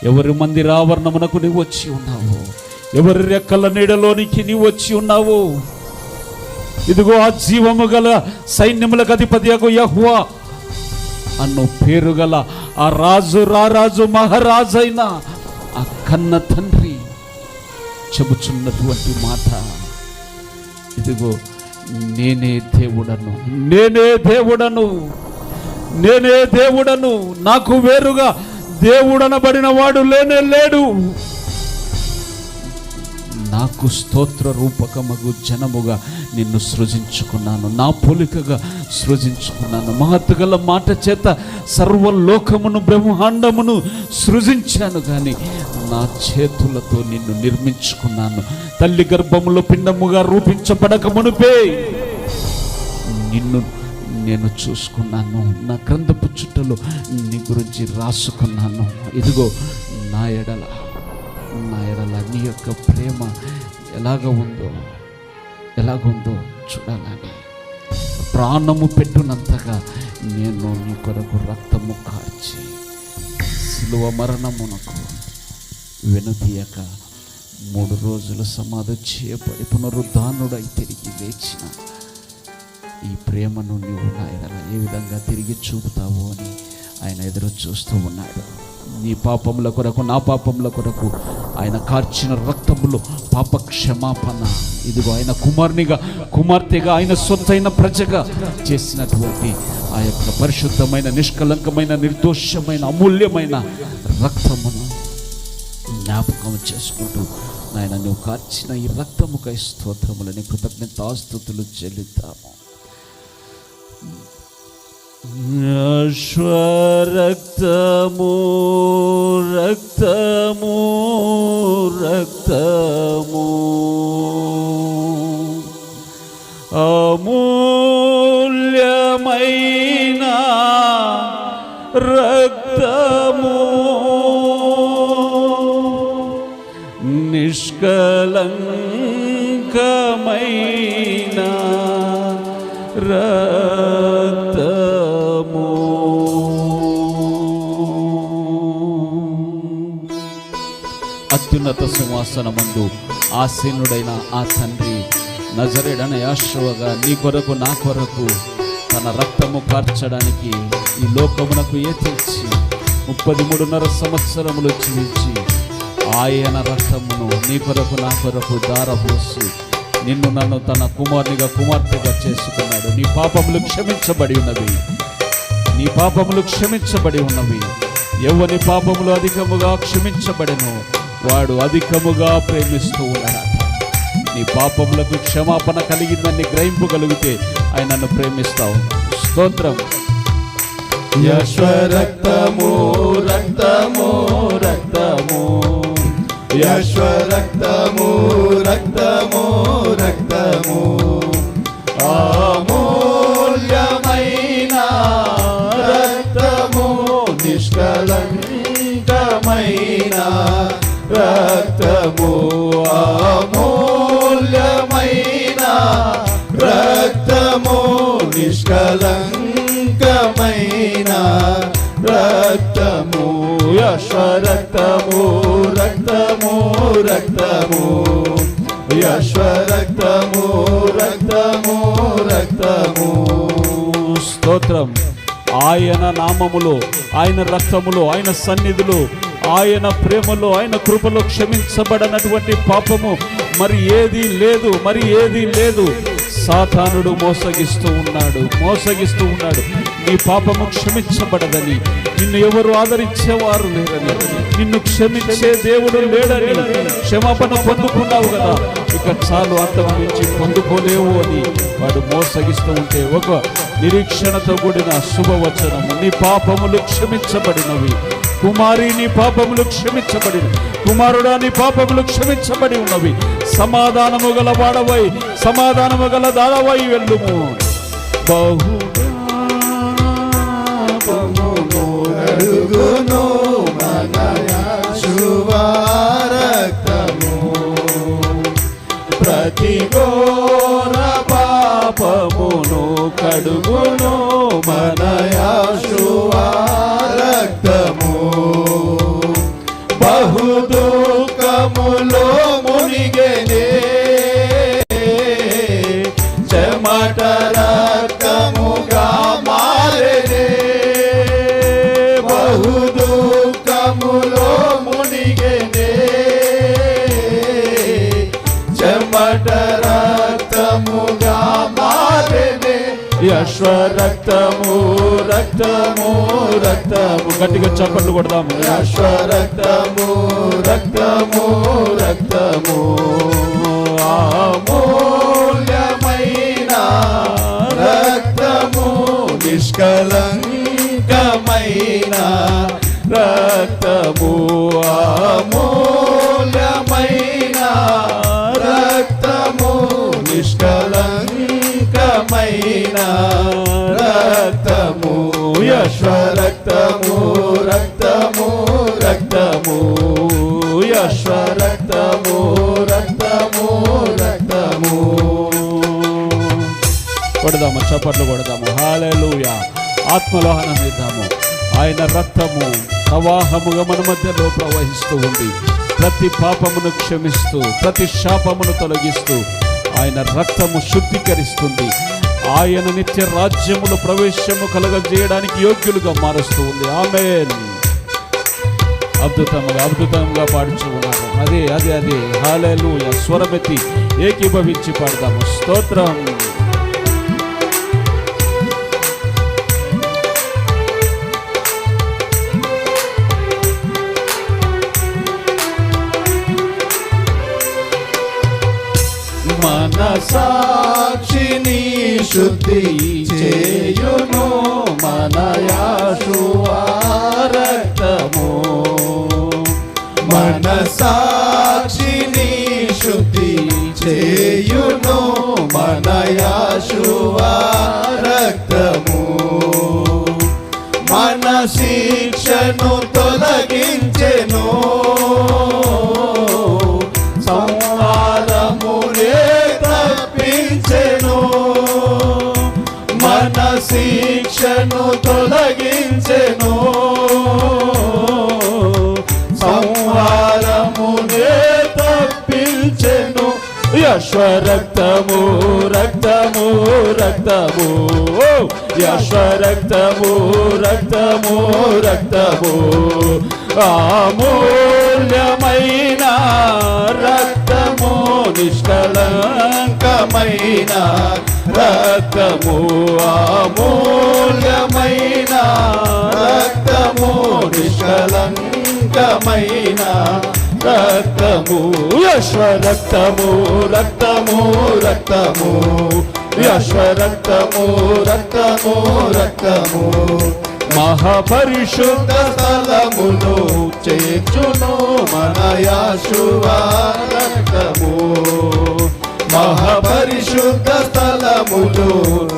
ఎవరి మందిరావరణమునకు నీవు వచ్చి ఉన్నావు, ఎవరి రెక్కల నీడలోనికి నీవు వచ్చి ఉన్నావు. ఇదిగో ఆ జీవము గల సైన్యములకు అధిపతియగు యెహోవా అన్ను పేరు గల ఆ రాజు రారాజు మహారాజైన ఆ కన్న తండ్రి చెబుచున్నటువంటి మాట, ఇదిగో నేనే దేవుడను, నేనే దేవుడను, నేనే దేవుడను, నాకు వేరుగా దేవుడనబడిన వాడు లేనే లేడు. నాకు స్తోత్ర రూపకమగు జనముగా నిన్ను సృజించుకున్నాను, నా పోలికగా సృజించుకున్నాను. మహత్తుగల మాట చేత సర్వలోకమును బ్రహ్మాండమును సృజించాను, కానీ నా చేతులతో నిన్ను నిర్మించుకున్నాను. తల్లి గర్భములో పిండముగా రూపించబడక మునుపే నిన్ను నేను చూసుకున్నాను, నా గ్రంథపు చుట్టలో నీ గురించి రాసుకున్నాను. ఇదిగో నా ఎడల నీ యొక్క ప్రేమ ఎలాగుందో చూడాలని ప్రాణము పెట్టునంతగా నేను నీ కొరకు రక్తము కార్చి సిలువ మరణమునకు వెనుదీయక 3 రోజుల సమాధి చేయబడి పునరుద్ధానుడై తిరిగి లేచిన ఈ ప్రేమను నీవు నా ఎడల ఏ విధంగా తిరిగి చూపుతావో అని ఆయన ఎదురు చూస్తూ ఉన్నాడు. నీ పాపముల కొరకు, నా పాపముల కొరకు ఆయన కార్చిన రక్తములో పాప క్షమాపణ. ఇదిగో ఆయన కుమార్తెగా ఆయన సొంతైన ప్రజగా చేసినటువంటి ఆ యొక్క పరిశుద్ధమైన, నిష్కలంకమైన, నిర్దోషమైన, అమూల్యమైన రక్తమును జ్ఞాపకం చేసుకుంటూ ఆయన నువ్వు కార్చిన ఈ రక్తముకై స్తోత్రములని కృతజ్ఞతాస్తుతులు చెల్లిద్దాము. రక్తము రక్తము రక్తము అమూల్యమైన రక్తము, నిష్కలంకమైన రక్తము. అత్యున్నత సింహాసనమందు ఆసీనుడైన ఆ తండ్రి నజరేయుడైన యేషువగా నీ కొరకు, నా కొరకు తన రక్తము కార్చడానికి ఈ లోకమునకు తెచ్చి 33.5 సంవత్సరములు జీవించి ఆయన రక్తమును నీ కొరకు, నా కొరకు ధారపోసి నిన్ను నన్ను తన కుమార్తెగా చేసుకున్నాడు. నీ పాపములు క్షమించబడి ఉన్నవి, నీ పాపములు క్షమించబడి ఉన్నవి. ఎవని పాపములు అధికముగా క్షమించబడెను వాడు అధికముగా ప్రేమిస్తూ ఉన్నాడు. నీ పాపములకు క్షమాపణ కలిగిందని గ్రహింపగలిగితే ఆయన నన్ను ప్రేమిస్తావు. స్తోత్రం. యశ్వరక్తము రక్తము రక్తము, యశ్వరక్తము రక్తము రక్తము, అమూల్యమైన రక్తము, నిష్కలంకమైన రక్తము, అమూల్యమైన రక్తము, నిష్కలంకమైన రక్తము, యశ్వరక్తము రక్తము రక్తము, యశ్వరక్తము రక్తము రక్తము. స్తోత్రం. ఆయన నామములో, ఆయన రక్తములో, ఆయన సన్నిధిలో, ఆయన ప్రేమలో, ఆయన కృపలో క్షమించబడనటువంటి పాపము మరి ఏది లేదు. సాతానుడు మోసగిస్తూ ఉన్నాడు. నీ పాపము క్షమించబడదని, నిన్ను ఎవరు ఆదరించేవారు లేరని, నిన్ను క్షమించే దేవుడు లేడని క్షమాపణ పొందుకున్నావు కదా, ఇక చాలు, అంతకు మించి పొందుకోలేవు అని వాడు మోసగిస్తూ ఉంటే ఒక నిరీక్షణతో కూడిన శుభవచనము, నీ పాపములు క్షమించబడినవి. కుమారి, నీ పాపములు క్షమించబడి, కుమారుడా, నీ పాపములు క్షమించబడి ఉన్నవి. సమాధానము గల వాడవై, సమాధానము గల దాడవై వెళ్ళుము. అడుగును మన శుభరక్తము, ప్రతి ఈ ఘోర పాపమును కడుగును మన యేషువా రక్తము బహు దుఃఖములో మునిగెనే చెమట రక్తముగా మారెనే బహు దుఃఖములో మునిగెనే చెమట రక్తముగా మారెనే యశ్వ రక్తము రక్తము రక్తము గట్టిగా చప్పట్లు కొడదాము యశ్వ రక్తము రక్తము రక్తము అమూల్యమైన రక్తము నిష్కలంకమైన రక్తము అమూల్యమైన రక్తము నిష్కలంకమైన రక్తము యశ్వ రక్తము రక్తము రక్తము యశ్వ రక్తము రక్తము రక్తము కొడదాము చప్పట్లు కొడదాము హల్లెలూయా ఆత్మలో ఆనందిద్దాము ఆయన రక్తము ప్రవాహముగా మన మధ్యలో ప్రవహిస్తూ ఉంది ప్రతి పాపమును క్షమిస్తూ ప్రతి శాపమును తొలగిస్తూ ఆయన రక్తము శుద్ధీకరిస్తుంది ఆయన నిత్య రాజ్యములో ప్రవేశము కలగజేయడానికి యోగ్యులుగా మారుస్తూ ఉంది ఆమేన్ అద్భుతంగా పాడుచు ఉన్నారు అదే అదే అదే హల్లెలూయా స్వరమెత్తి ఏకీభవించి పాడదాము స్తోత్రం మన సాక్షిని శుద్ధి చేయును మన యేషువా రక్తము మన సాక్షిని శుద్ధి చేయును మన యేషువా రక్తము మన శిక్షను తొలగించెను మన శిక్షను తొలగించెను సంహారమునే తప్పించెను యశ్వ రక్తము రక్తము రక్తము యశ్వ రక్తము రక్తము రక్తము అమూల్యమైన రక్తము నిష్కలంకమైన రక్తము అమూల్యమైన రక్తము నిష్కలంకమైన రక్తము యశ్వ రక్తము రక్తము రక్తము యశ్వ రక్తము రక్తము రక్తము మహాపరిశుద్ధ స్థలములో చేర్చును మన యేషువా రక్తము మహాపరిశుద్ధ స్థలములో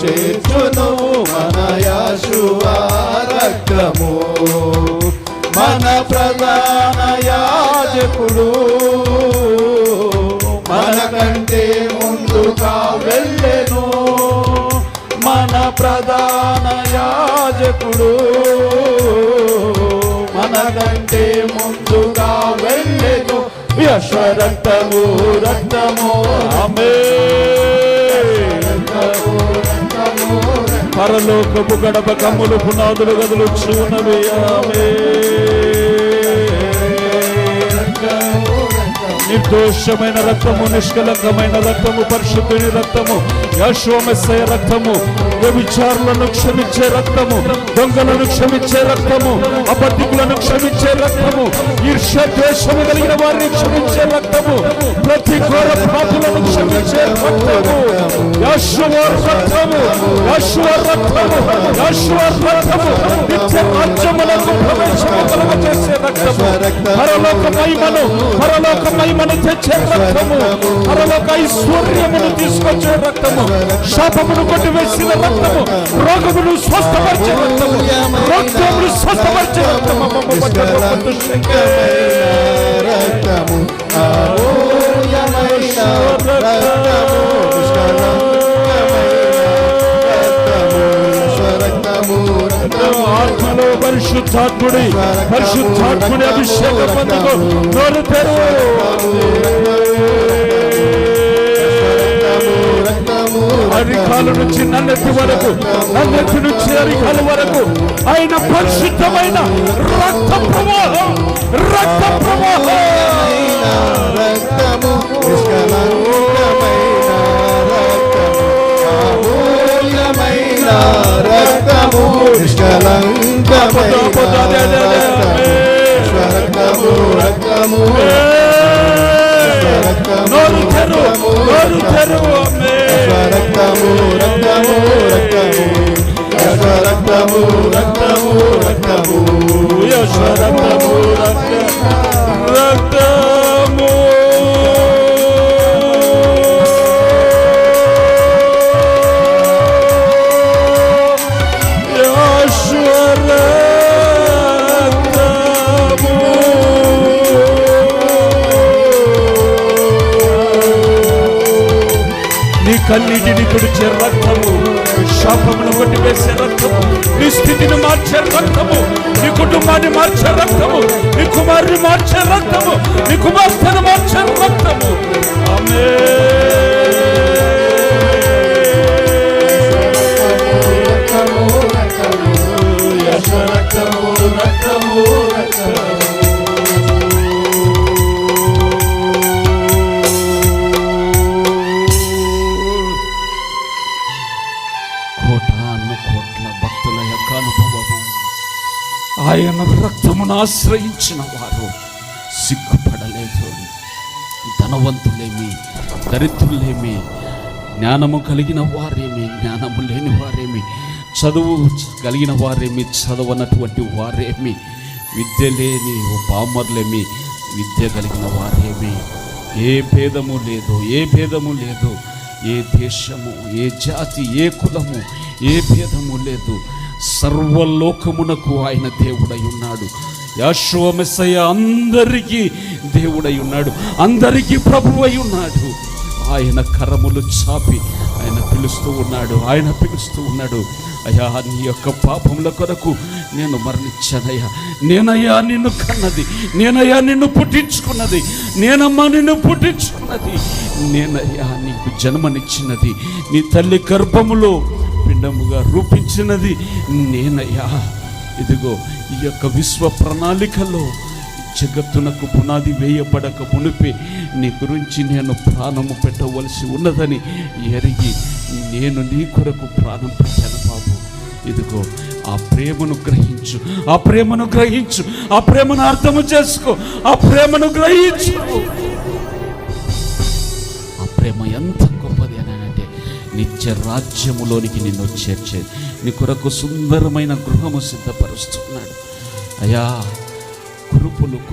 చేర్చును మన యేషువా రక్తము మన ప్రధాన యాజకుడు మనకంటే ముందుగా వెళ్ళెను మన ప్రధాన యాజకుడు మనకంటే ముందుగా వెళ్ళెను యశ్వ రక్తము రక్తము ఆమేన్ పరలోకపు గడప కమ్ములు పునాదులు గదులు చూనవి నిర్దోషమైన రక్తము నిష్కలంకమైన రక్తము పరిశుద్ధుని రక్తము యేషువ మెస్సయ రక్తము వ్యభిచారులను క్షమించే రక్తము దొంగలను క్షమించే రక్తము అబద్ధికులను క్షమించే రక్తము ఈర్ష్య ద్వేషము కలిగిన వారిని క్షమించే రక్తము ప్రతి ఘోర పాపులను క్షమించే రక్తము యేషువ రక్తము యేషువ రక్తము యేషువ రక్తము నిత్య రాజ్యములకు ప్రవేశము కలుగజేసే రక్తము పరలోక మహిమను తెచ్చే రక్తము పరలోక ఐశ్వర్యమును తీసుకొచ్చే రక్తము శాపమును కొట్టివేసిన రక్తము రోగమును స్వస్థపరిచే రక్తము రోగమును స్వస్థపరిచే రక్తము రక్తము అమూల్యమైన ఆత్మలో పరిశుద్ధాత్ముడి అభిషేకం పొందుకో. నోరు తెరువు. అరికాల నుంచి నల్లెత్తి వరకు, నల్లెత్తి నుంచి అరికాల వరకు ఆయన పరిశుద్ధమైన రక్త ప్రవాహం, రక్త ప్రవాహం. నోరు తెరువు, నోరు తెరువు. రక్తము రక్తము రక్తము రక్తము రక్తము రక్తము రక్తము రక్తము. నీ కన్నీటిని తుడిచే రక్తము, శాపమును కొట్టివేసే రక్తము, నీ స్థితిని మార్చే రక్తము, నీ కుటుంబాన్ని మార్చే రక్తము, నీ కుమారుని మార్చే రక్తము, నీ కుమార్తెను మార్చే రక్తము. కోట్ల భక్తుల యొక్క అనుభవము, ఆయన రక్తమును ఆశ్రయించిన వారు సిగ్గుపడలేదు. ధనవంతులేమి, దరిద్రులేమి, జ్ఞానము కలిగిన వారేమి, జ్ఞానము లేని వారేమి, చదువు కలిగిన వారేమి, చదవనటువంటి వారేమి, విద్య లేని పామర్లేమి, విద్య కలిగిన వారేమి, ఏ భేదము లేదు, ఏ భేదము లేదు. ఏ దేశము, ఏ జాతి, ఏ కులము, ఏ భేదము లేదు. సర్వలోకమునకు ఆయన దేవుడై ఉన్నాడు. యెహోవా మెస్సయ్య అందరికీ దేవుడై ఉన్నాడు, అందరికీ ప్రభువై ఉన్నాడు. ఆయన కరములు చాపి ఆయన పిలుస్తూ ఉన్నాడు, ఆయన పిలుస్తూ ఉన్నాడు. అయ్యా, నీ యొక్క పాపముల కొరకు నేను మరణించానయ్యా, నేనయ్యా నిన్ను కన్నది, నేనయ్యా నిన్ను పుట్టించుకున్నది, నేనమ్మా నిన్ను పుట్టించుకున్నది, నేనయ్యా నీకు జన్మనిచ్చినది, నీ తల్లి గర్భములో పిండముగా రూపించినది నేనయ్యా. ఇదిగో ఈ యొక్క విశ్వ ప్రణాళికలో జగత్తునకు పునాది వేయబడక మునిపే నీ గురించి నేను ప్రాణము పెట్టవలసి ఉన్నదని ఎరిగి నేను నీ కొరకు ప్రాణం పెట్టాను బాబు. ఇదిగో ఆ ప్రేమను గ్రహించు, ఆ ప్రేమను గ్రహించు, ఆ ప్రేమను అర్థము చేసుకో, ఆ ప్రేమను గ్రహించు. ఆ ప్రేమ ఎంత గొప్పది అని అంటే నిత్య రాజ్యములోనికి నిన్ను చేర్చేది. నీ కొరకు సుందరమైన గృహము సిద్ధపరుస్తున్నాడు. అయ్యా,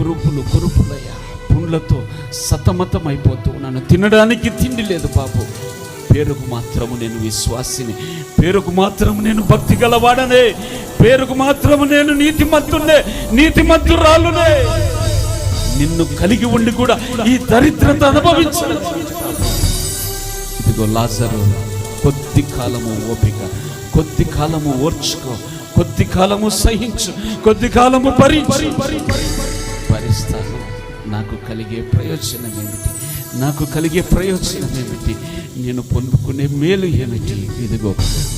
కురుపులయ్యా, పుండ్లతో సతమతం అయిపోతూ ఉన్నాను. తినడానికి తిండి లేదు బాబు. పేరుకు మాత్రము నేను విశ్వాసిని, పేరుకు మాత్రము నేను భక్తి గలవాడనే, పేరుకు మాత్రము నేను నీతిమంతురాలునే. నిన్ను కలిగి ఉండి కూడా ఈ దరిద్రత అనుభవించాను. ఇదిగో లాజరు, కొద్ది కాలము ఓపిక, కొద్ది కాలము ఓర్చుకో, కొద్ది కాలము సహించు, కొద్ది కాలము భరిస్తాను. నాకు కలిగే ప్రయోజనం ఏమిటి? నాకు కలిగే ప్రయోజనం ఏమిటి? నేను పొందుకునే మేలు ఏమిటి? ఇదిగో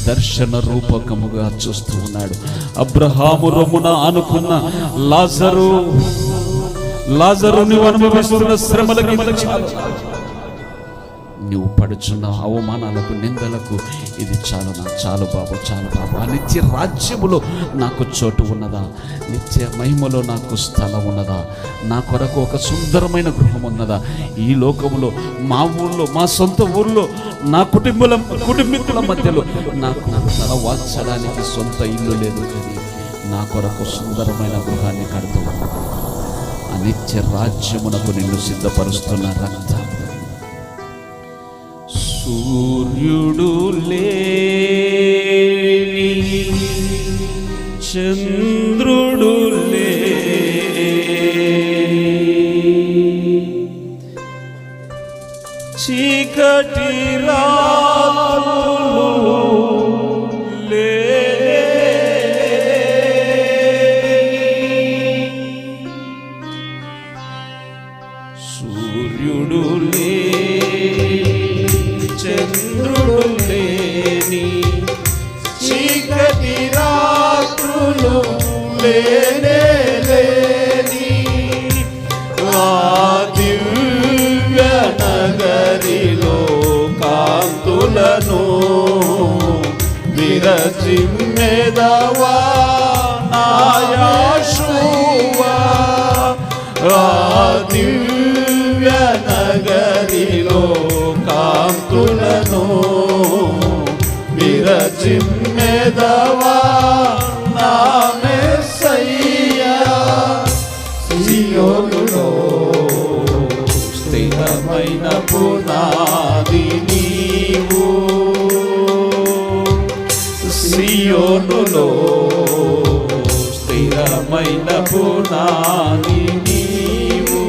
దర్శన రూపకముగా చూస్తూ ఉన్నాడు. అబ్రహాము రొమ్మున అనుకున్న లాజరు నువ్వు అనుభవిస్తున్న శ్రమలకి నువ్వు పడుచున్న అవమానాలకు, నిందలకు ఇది చాలు బాబు. ఆ నిత్య రాజ్యములో నాకు చోటు ఉన్నదా? నిత్య మహిమలో నాకు స్థలం ఉన్నదా? నా కొరకు ఒక సుందరమైన గృహం ఉన్నదా? ఈ లోకములో, మా ఊళ్ళో, మా సొంత ఊళ్ళో, నా కుటుంబీకుల మధ్యలో నాకు తల వాల్చడానికి సొంత ఇల్లు లేదు, కానీ నా కొరకు సుందరమైన గృహాన్ని కడుతూ ఉన్నదా? ఆ నిత్య రాజ్యమునకు నిన్ను సిద్ధపరుస్తున్న రక్తం. సూర్యుడు లేని, చంద్రుడు లేని, రాత్రులు సూర్యుడు చంద్రుడు లేని చీకటి రాత్రులు లేని ఆ దివ్య నగరిలో కాంతులను విరచిమ్మెదవా నా యేషువా. ఆ దివ్య నగరిలో కాంతులను విరచిమ్మెదవా నా మెస్సయ్యా. సియోనులో స్థిరమైన పునాది నీవు, సియోనులో స్థిరమైన పునాది నీవు.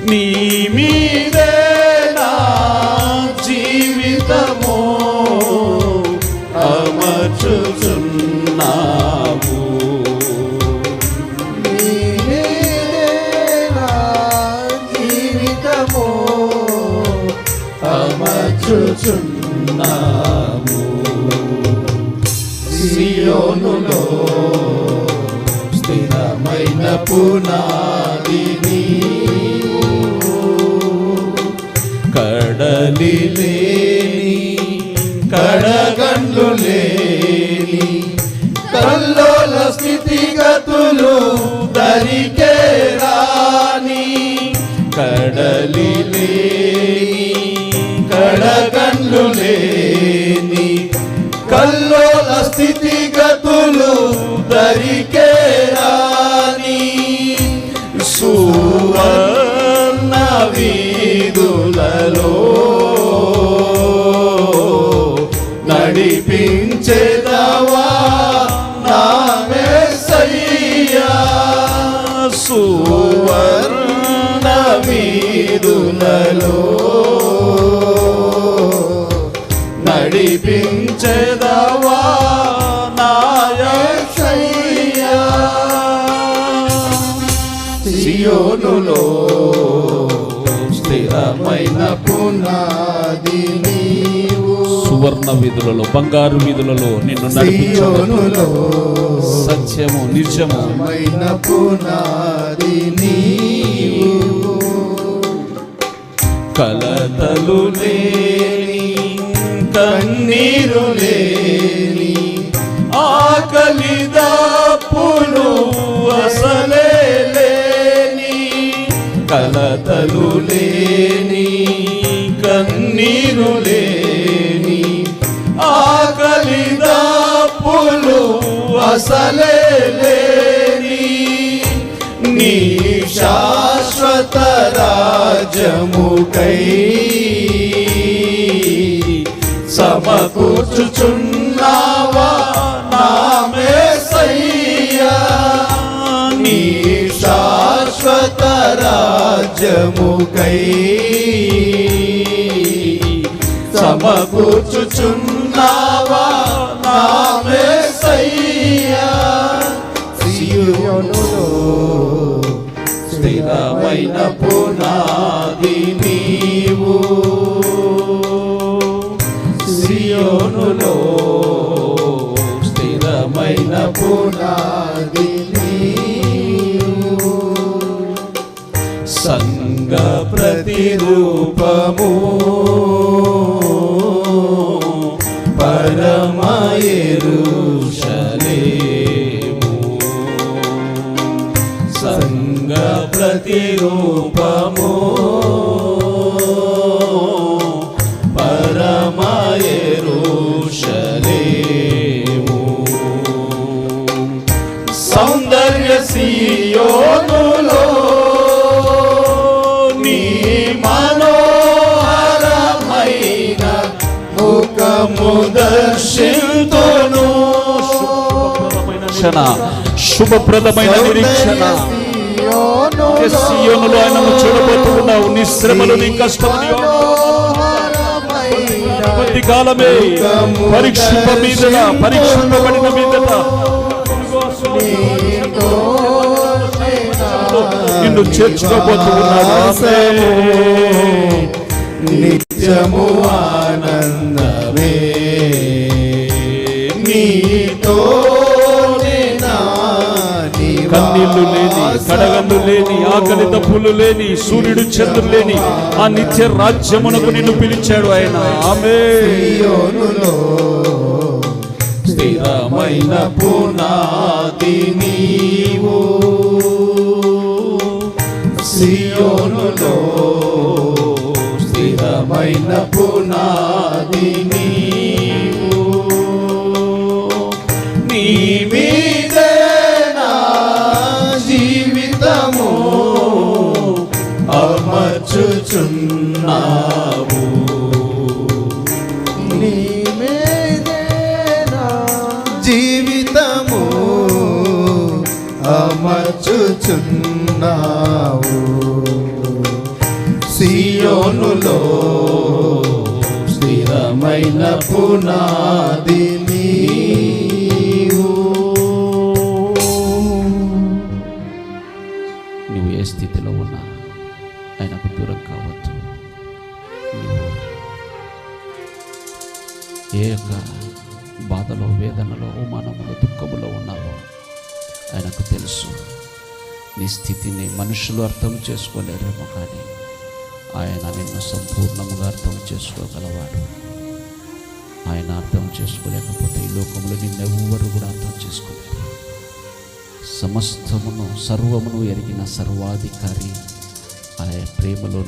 నీ మీదే నా జీవితము అమర్చుచున్నావు. అమర్చుచున్నావు. సియోనులో స్థిరమైన పునాది నీవు, కడలి లేని కడగండ్లు లేని కల్లోల స్థితిగతులు దరికే రాని, కడలి లేని కడగండ్లు లేని కల్లోల స్థితిగతులు దరికే రాని, సువర్ణ వీధులలో నడిపించెదవా నా మెస్సయ్యా. సువర్ణ వీధులలో నడిపించెదవా నా యేషయ్యా. సియోనులో స్థిరమైన పునాది నీవు, సువర్ణ వీధులలో బంగారు వీధులలో నిన్ను నడిపించును. సత్యము నిజమైన పునాది నీవు, కలతలు లేని కన్నీరు లేని ఆకలి దప్పులు అసలే లేని, కలతలు లేని కన్నీరు లేని ఆకలి దప్పులు అసలే లేని, నీ శాశ్వత రాజ్యముకై సమకూర్చుచున్నావా నా మెస్సయ్యా. నీ శాశ్వత రాజ్యముకై సమకూర్చుచున్నావా నా మెస్సయ్యా. సియోనులో స్థిరమైన పునాది నీవు, సియోనులో స్థిరమైన పునాది నీవు. సంగ ప్రతిరూపము పరమ యెరూషలేము, సంగ ప్రతిరూపము పరమ యెరూషలేము. సౌందర్య సియోనులో నీ మనోహరమైన ముఖము దర్శింతును. శుభప్రదమైన నిరీక్షణ నిత్య సీయోనులో ఆయనను చూడబోతూ ఉన్నావు. నీ శ్రమలు, నీ కష్టములు కొద్ది కాలమే పరీక్షింపబడిన మీదట నిన్ను చేర్చుకోబోతూ ఉన్నాడు. నిత్యము ఆనందమే నీతో కన్నీళ్లు లేని, కడగళ్ళు లేని, ఆకలి తప్పులు లేని, సూర్యుడు చంద్రుడు లేని ఆ నిత్య రాజ్యమునకు నిన్ను పిలిచాడు ఆయన. సియోనులో స్థిరమైన పునాది నీవు, సియోనులో స్థిరమైన పునాది నీవు, నీ మీదే నా జీవితము అమర్చుచున్నావు, నీ మీదే నా జీవితము అమర్చుచున్నావు, సియోనులో స్థిరమైన పునాది నీవు. నువ్వు ఏ స్థితిలో ఉన్నా ఆయనకు దూరం కావద్దు. నువ్వు ఏ యొక్క బాధలో, వేదనలో, అవమానములో, దుఃఖములో ఉన్నావో ఆయనకు తెలుసు. నీ స్థితిని మనుషులు అర్థం చేసుకోలేరేమో, కానీ ఆయన నిన్ను సంపూర్ణంగా అర్థం చేసుకోగలవాడు. ఆయన అర్థం చేసుకోలేకపోతే ఈ లోకంలో నిన్నెవ్వరు కూడా అర్థం చేసుకోలేరు. సమస్తమును, సర్వమును ఎరిగిన సర్వాధికారి ఆయన ప్రేమలో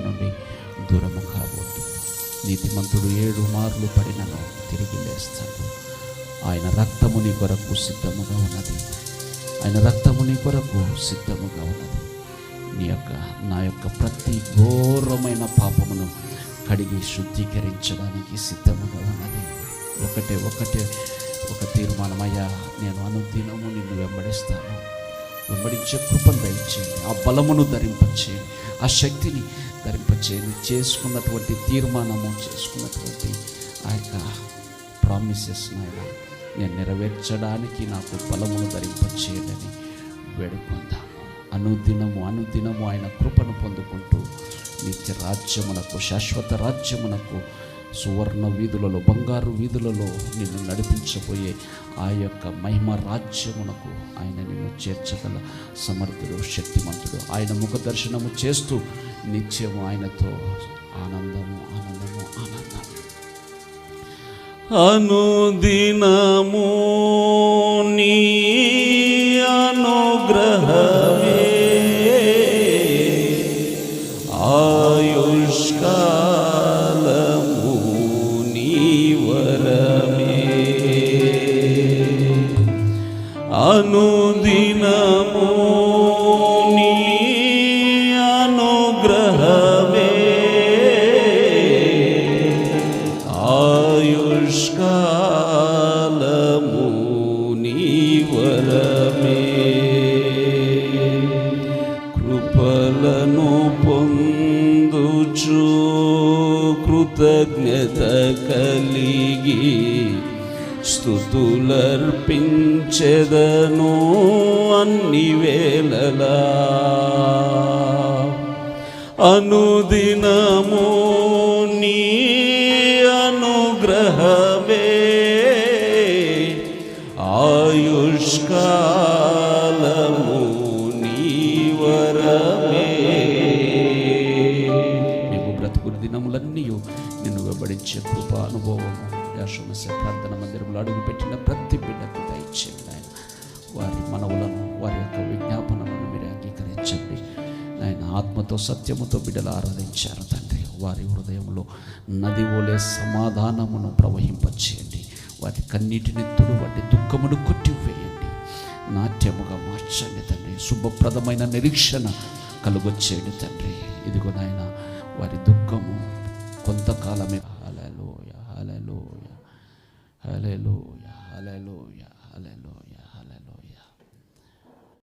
నుండి దూరము కాబోతు. నీతిమంతుడు 7 మార్లు పడినను తిరిగి లేస్తాడు. ఆయన రక్తము నీ కొరకు సిద్ధముగా ఉన్నది. ఆయన రక్తము నీ కొరకు సిద్ధముగా ఉన్నది. నా యొక్క ప్రతి ఘోరమైన పాపమును కడిగి శుద్ధీకరించడానికి సిద్ధముగా ఉన్నది. ఒక తీర్మానమయ్యా, నేను అనుదినము నిన్ను వెంబడిస్తాను. వెంబడించే కృపను దయచేయండి, ఆ బలమును ధరింపచేయండి, ఆ శక్తిని ధరింపచేయండి. చేసుకున్నటువంటి తీర్మానము, చేసుకున్నటువంటి ఆ యొక్క ప్రామిసెస్ నేను నెరవేర్చడానికి నాకు బలమును ధరింపచేయండి అని వేడుకుందాము. అనుదినము ఆయన కృపను పొందుకుంటూ నిత్య రాజ్యమునకు, శాశ్వత రాజ్యమునకు, సువర్ణ వీధులలో, బంగారు వీధులలో నిన్ను నడిపించబోయే ఆ యొక్క మహిమ రాజ్యమునకు ఆయన నిన్ను చేర్చగల సమర్థుడు, శక్తిమంతుడు. ఆయన ముఖ దర్శనము చేస్తూ నిత్యము ఆయనతో ఆనందము. అనుదినము నీ అనుగ్రహమే ఆయుష్కాలము నీ వరమే, అనుదినము నీ అనుగ్రహమే ఆయుష్కాలము నీ వరమే, కృపలను పొందుచు కృతజ్ఞత కలిగి స్తుతులర్పించెదను అన్ని వేళలా, అనుదినము నీ అనుగ్రహమే ఆయుష్కాలము నీ వరమే. మేము బ్రతుకుని దినములన్నీ నిన్ను వెంబడించే కృప అనుభవము యాషోమస్య ప్రార్థన మందిరంలో అడుగుపెట్టిన ప్రతి బిడ్డకు దయచేయండి. ఆయన వారి మనవులను, వారి యొక్క విజ్ఞాపనలను మీరు అంగీకరించండి. ఆయన ఆత్మతో సత్యముతో బిడ్డలు ఆరాధించారు తండ్రి. వారి హృదయంలో నది ఓలే సమాధానమును ప్రవహింపచేయండి. వారి కన్నీటిని తుడువండి, దుఃఖమును కొట్టివేయండి, నాట్యముగా మార్చండి తండ్రి. శుభప్రదమైన నిరీక్షణ కలుగొచ్చేయండి తండ్రి. ఇదిగో నాయన, వారి దుఃఖము కొంతకాలమే. హల్లెలూయా, హల్లెలూయా, హల్లెలూయా, హల్లెలూయా, హల్లెలూయా.